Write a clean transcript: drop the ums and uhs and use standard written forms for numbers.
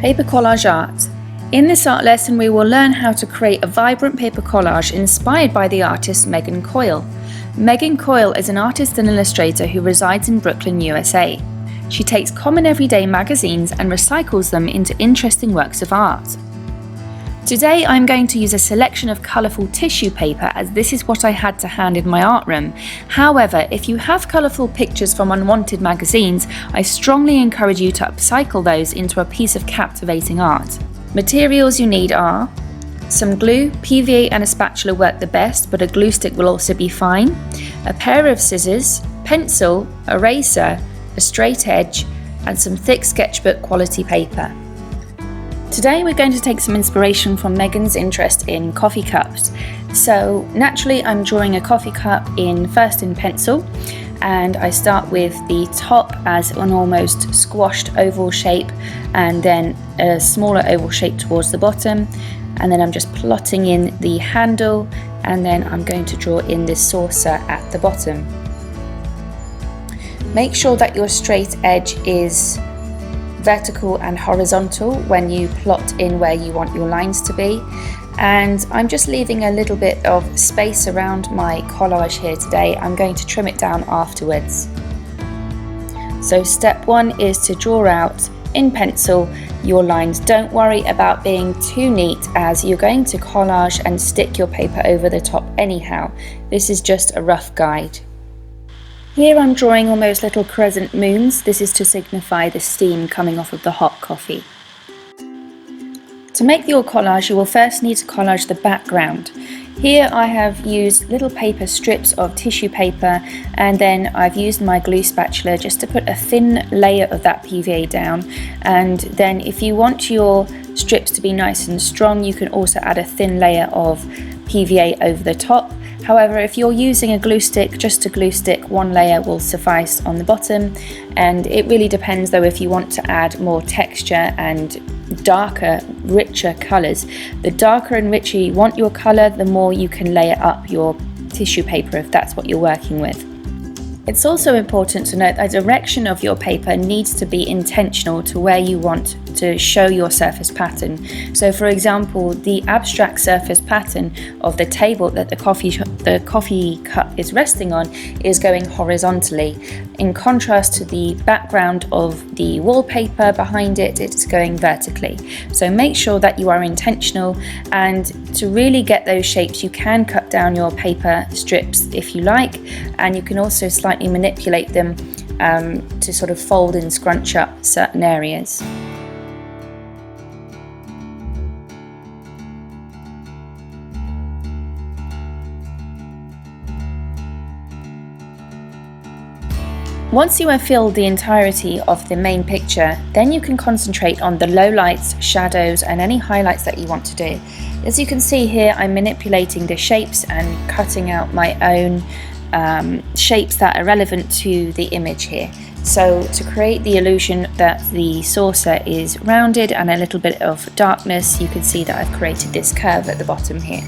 Paper collage art. In this art lesson we will learn how to create a vibrant paper collage inspired by the artist Megan Coyle. Megan Coyle is an artist and illustrator who resides in Brooklyn, USA. She takes common everyday magazines and recycles them into interesting works of art. Today I'm going to use a selection of colourful tissue paper as this is what I had to hand in my art room. However, if you have colourful pictures from unwanted magazines, I strongly encourage you to upcycle those into a piece of captivating art. Materials you need are some glue, PVA and a spatula work the best, but a glue stick will also be fine, a pair of scissors, pencil, eraser, a straight edge and some thick sketchbook quality paper. Today we're going to take some inspiration from Megan's interest in coffee cups. So naturally I'm drawing a coffee cup first in pencil, and I start with the top as an almost squashed oval shape and then a smaller oval shape towards the bottom, and then I'm just plotting in the handle, and then I'm going to draw in this saucer at the bottom. Make sure that your straight edge is vertical and horizontal when you plot in where you want your lines to be, and I'm just leaving a little bit of space around my collage here today. I'm going to trim it down afterwards. So step one is to draw out in pencil your lines. Don't worry about being too neat as you're going to collage and stick your paper over the top anyhow. This is just a rough guide. Here I'm drawing almost little crescent moons. This is to signify the steam coming off of the hot coffee. To make your collage, you will first need to collage the background. Here I have used little paper strips of tissue paper, and then I've used my glue spatula just to put a thin layer of that PVA down, and then if you want your strips to be nice and strong, you can also add a thin layer of PVA over the top. However, if you're using a glue stick, just a glue stick, one layer will suffice on the bottom, and it really depends though if you want to add more texture and darker, richer colours. The darker and richer you want your colour, the more you can layer up your tissue paper if that's what you're working with. It's also important to note that the direction of your paper needs to be intentional to where you want to show your surface pattern. So for example, the abstract surface pattern of the table that the coffee cup is resting on is going horizontally. In contrast to the background of the wallpaper behind it, it's going vertically. So make sure that you are intentional, and to really get those shapes you can cut down your paper strips if you like, and you can also slightly manipulate them to sort of fold and scrunch up certain areas. Once you have filled the entirety of the main picture, then you can concentrate on the lowlights, shadows and any highlights that you want to do. As you can see here, I'm manipulating the shapes and cutting out my own shapes that are relevant to the image here. So to create the illusion that the saucer is rounded and a little bit of darkness, you can see that I've created this curve at the bottom here.